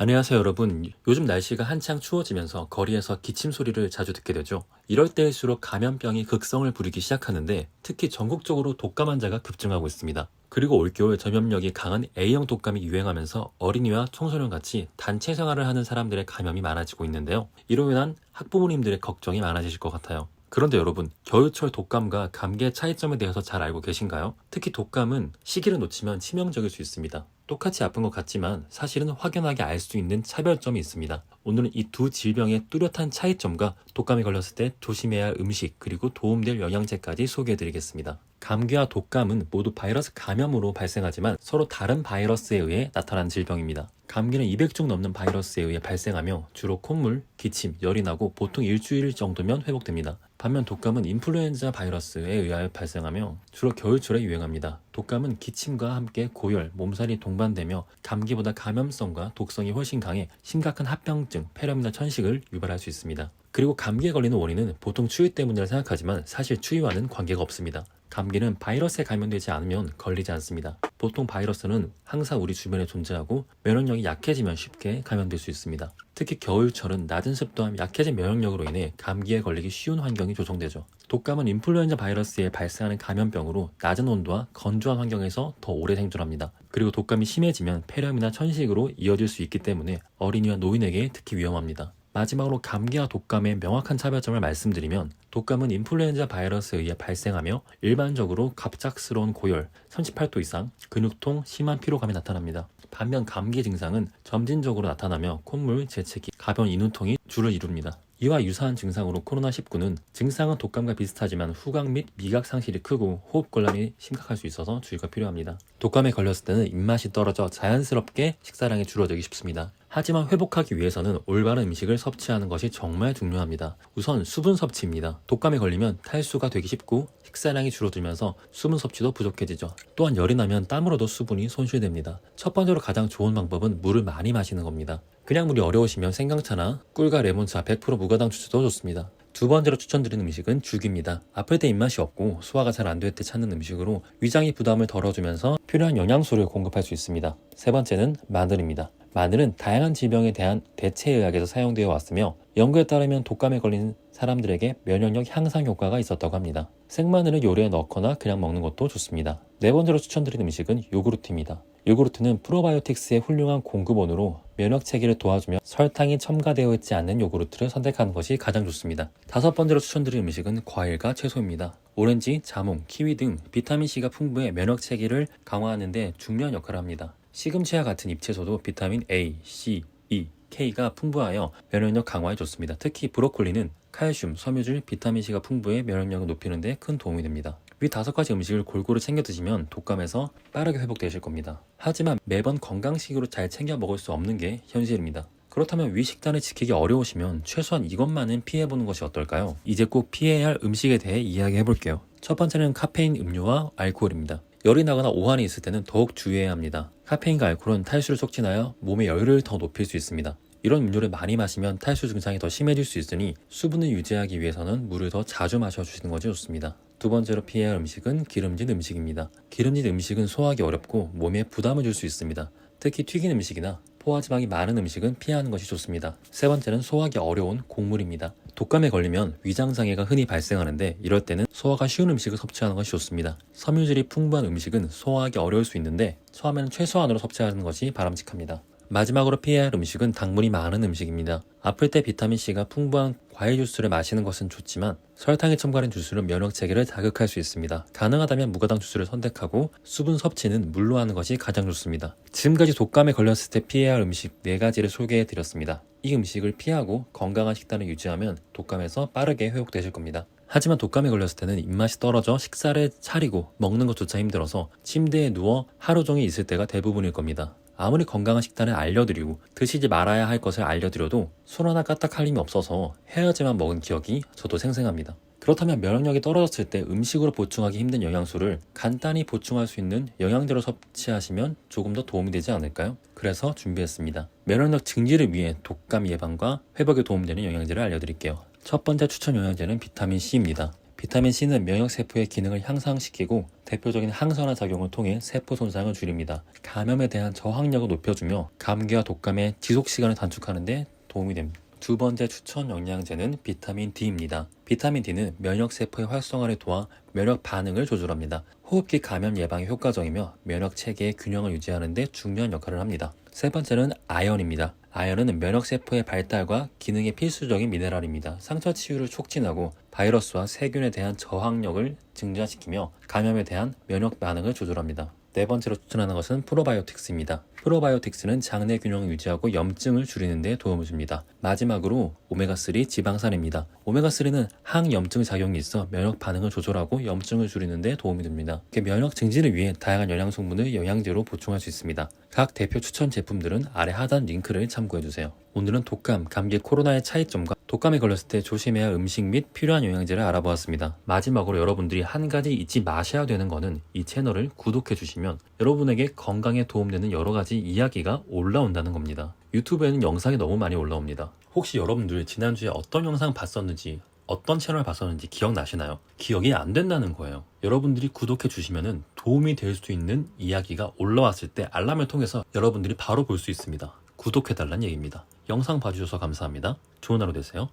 안녕하세요 여러분. 요즘 날씨가 한창 추워지면서 거리에서 기침 소리를 자주 듣게 되죠. 이럴 때일수록 감염병이 극성을 부리기 시작하는데 특히 전국적으로 독감 환자가 급증하고 있습니다. 그리고 올겨울 전염력이 강한 A형 독감이 유행하면서 어린이와 청소년 같이 단체 생활을 하는 사람들의 감염이 많아지고 있는데요. 이로 인한 학부모님들의 걱정이 많아지실 것 같아요. 그런데 여러분, 겨울철 독감과 감기의 차이점에 대해서 잘 알고 계신가요? 특히 독감은 시기를 놓치면 치명적일 수 있습니다. 똑같이 아픈 것 같지만 사실은 확연하게 알 수 있는 차별점이 있습니다. 오늘은 이 두 질병의 뚜렷한 차이점과 독감에 걸렸을 때 조심해야 할 음식 그리고 도움될 영양제까지 소개해드리겠습니다. 감기와 독감은 모두 바이러스 감염으로 발생하지만 서로 다른 바이러스에 의해 나타나는 질병입니다. 감기는 200종 넘는 바이러스에 의해 발생하며 주로 콧물, 기침, 열이 나고 보통 일주일 정도면 회복됩니다. 반면 독감은 인플루엔자 바이러스에 의하여 발생하며 주로 겨울철에 유행합니다. 독감은 기침과 함께 고열, 몸살이 동반되며 감기보다 감염성과 독성이 훨씬 강해 심각한 합병증, 폐렴이나 천식을 유발할 수 있습니다. 그리고 감기에 걸리는 원인은 보통 추위 때문이라 생각하지만 사실 추위와는 관계가 없습니다. 감기는 바이러스에 감염되지 않으면 걸리지 않습니다. 보통 바이러스는 항상 우리 주변에 존재하고 면역력이 약해지면 쉽게 감염될 수 있습니다. 특히 겨울철은 낮은 습도와 약해진 면역력으로 인해 감기에 걸리기 쉬운 환경이 조성되죠. 독감은 인플루엔자 바이러스에 발생하는 감염병으로 낮은 온도와 건조한 환경에서 더 오래 생존합니다. 그리고 독감이 심해지면 폐렴이나 천식으로 이어질 수 있기 때문에 어린이와 노인에게 특히 위험합니다. 마지막으로 감기와 독감의 명확한 차별점을 말씀드리면 독감은 인플루엔자 바이러스에 의해 발생하며 일반적으로 갑작스러운 고열, 38도 이상, 근육통, 심한 피로감이 나타납니다. 반면 감기 증상은 점진적으로 나타나며 콧물, 재채기, 가벼운 인후통이 주를 이룹니다. 이와 유사한 증상으로 코로나19는 증상은 독감과 비슷하지만 후각 및 미각 상실이 크고 호흡곤란이 심각할 수 있어서 주의가 필요합니다. 독감에 걸렸을 때는 입맛이 떨어져 자연스럽게 식사량이 줄어들기 쉽습니다. 하지만 회복하기 위해서는 올바른 음식을 섭취하는 것이 정말 중요합니다. 우선 수분 섭취입니다. 독감에 걸리면 탈수가 되기 쉽고 식사량이 줄어들면서 수분 섭취도 부족해지죠. 또한 열이 나면 땀으로도 수분이 손실됩니다. 첫 번째로 가장 좋은 방법은 물을 많이 마시는 겁니다. 그냥 물이 어려우시면 생강차나 꿀과 레몬차 100% 무가당 주스도 좋습니다. 두 번째로 추천드리는 음식은 죽입니다. 아플 때 입맛이 없고 소화가 잘 안 될 때 찾는 음식으로 위장의 부담을 덜어주면서 필요한 영양소를 공급할 수 있습니다. 세 번째는 마늘입니다. 마늘은 다양한 질병에 대한 대체의학에서 사용되어 왔으며 연구에 따르면 독감에 걸린 사람들에게 면역력 향상 효과가 있었다고 합니다. 생마늘을 요리에 넣거나 그냥 먹는 것도 좋습니다. 네 번째로 추천드리는 음식은 요구르트입니다. 요구르트는 프로바이오틱스의 훌륭한 공급원으로 면역 체계를 도와주며 설탕이 첨가되어 있지 않는 요구르트를 선택하는 것이 가장 좋습니다. 다섯 번째로 추천드리는 음식은 과일과 채소입니다. 오렌지, 자몽, 키위 등 비타민C가 풍부해 면역 체계를 강화하는 데 중요한 역할을 합니다. 시금치와 같은 잎채소도 비타민 A, C, E, K가 풍부하여 면역력 강화에 좋습니다. 특히 브로콜리는 칼슘, 섬유질, 비타민C가 풍부해 면역력을 높이는 데 큰 도움이 됩니다. 위 5가지 음식을 골고루 챙겨 드시면 독감에서 빠르게 회복되실 겁니다. 하지만 매번 건강식으로 잘 챙겨 먹을 수 없는 게 현실입니다. 그렇다면 위 식단을 지키기 어려우시면 최소한 이것만은 피해보는 것이 어떨까요? 이제 꼭 피해야 할 음식에 대해 이야기해볼게요. 첫 번째는 카페인 음료와 알코올입니다. 열이 나거나 오한이 있을 때는 더욱 주의해야 합니다. 카페인과 알코올은 탈수를 촉진하여 몸의 열을 더 높일 수 있습니다. 이런 음료를 많이 마시면 탈수 증상이 더 심해질 수 있으니 수분을 유지하기 위해서는 물을 더 자주 마셔주시는 것이 좋습니다. 두 번째로 피해야 할 음식은 기름진 음식입니다. 기름진 음식은 소화하기 어렵고 몸에 부담을 줄 수 있습니다. 특히 튀긴 음식이나 포화지방이 많은 음식은 피하는 것이 좋습니다. 세 번째는 소화하기 어려운 곡물입니다. 독감에 걸리면 위장장애가 흔히 발생하는데 이럴 때는 소화가 쉬운 음식을 섭취하는 것이 좋습니다. 섬유질이 풍부한 음식은 소화하기 어려울 수 있는데 처음에는 최소한으로 섭취하는 것이 바람직합니다. 마지막으로 피해야 할 음식은 당분이 많은 음식입니다. 아플 때 비타민C가 풍부한 과일 주스를 마시는 것은 좋지만 설탕이 첨가된 주스는 면역 체계를 자극할 수 있습니다. 가능하다면 무가당 주스를 선택하고 수분 섭취는 물로 하는 것이 가장 좋습니다. 지금까지 독감에 걸렸을 때 피해야 할 음식 4가지를 소개해 드렸습니다. 이 음식을 피하고 건강한 식단을 유지하면 독감에서 빠르게 회복되실 겁니다. 하지만 독감에 걸렸을 때는 입맛이 떨어져 식사를 차리고 먹는 것조차 힘들어서 침대에 누워 하루 종일 있을 때가 대부분일 겁니다. 아무리 건강한 식단을 알려드리고 드시지 말아야 할 것을 알려드려도 손 하나 까딱할 힘이 없어서 해야지만 먹은 기억이 저도 생생합니다. 그렇다면 면역력이 떨어졌을 때 음식으로 보충하기 힘든 영양소를 간단히 보충할 수 있는 영양제로 섭취하시면 조금 더 도움이 되지 않을까요? 그래서 준비했습니다. 면역력 증진을 위해 독감 예방과 회복에 도움되는 영양제를 알려드릴게요. 첫 번째 추천 영양제는 비타민C입니다. 비타민 C는 면역세포의 기능을 향상시키고 대표적인 항산화 작용을 통해 세포 손상을 줄입니다. 감염에 대한 저항력을 높여주며 감기와 독감의 지속시간을 단축하는 데 도움이 됩니다. 두 번째 추천 영양제는 비타민 D입니다. 비타민 D는 면역세포의 활성화를 도와 면역 반응을 조절합니다. 호흡기 감염 예방에 효과적이며 면역 체계의 균형을 유지하는 데 중요한 역할을 합니다. 세 번째는 아연입니다. 아연은 면역세포의 발달과 기능에 필수적인 미네랄입니다. 상처 치유를 촉진하고 바이러스와 세균에 대한 저항력을 증가시키며 감염에 대한 면역 반응을 조절합니다. 네 번째로 추천하는 것은 프로바이오틱스입니다. 프로바이오틱스는 장내 균형을 유지하고 염증을 줄이는 데 도움을 줍니다. 마지막으로 오메가3 지방산입니다. 오메가3는 항염증 작용이 있어 면역 반응을 조절하고 염증을 줄이는 데 도움이 됩니다. 면역 증진을 위해 다양한 영양 성분을 영양제로 보충할 수 있습니다. 각 대표 추천 제품들은 아래 하단 링크를 참고해주세요. 오늘은 독감, 감기, 코로나의 차이점과 독감에 걸렸을 때 조심해야 할 음식 및 필요한 영양제를 알아보았습니다. 마지막으로 여러분들이 한 가지 잊지 마셔야 되는 것은 이 채널을 구독해 주시면 여러분에게 건강에 도움되는 여러 가지 이야기가 올라온다는 겁니다. 유튜브에는 영상이 너무 많이 올라옵니다. 혹시 여러분들 지난주에 어떤 영상 봤었는지 어떤 채널 봤었는지 기억나시나요? 기억이 안 된다는 거예요. 여러분들이 구독해 주시면 도움이 될 수 있는 이야기가 올라왔을 때 알람을 통해서 여러분들이 바로 볼 수 있습니다. 구독해달라는 얘기입니다. 영상 봐주셔서 감사합니다. 좋은 하루 되세요.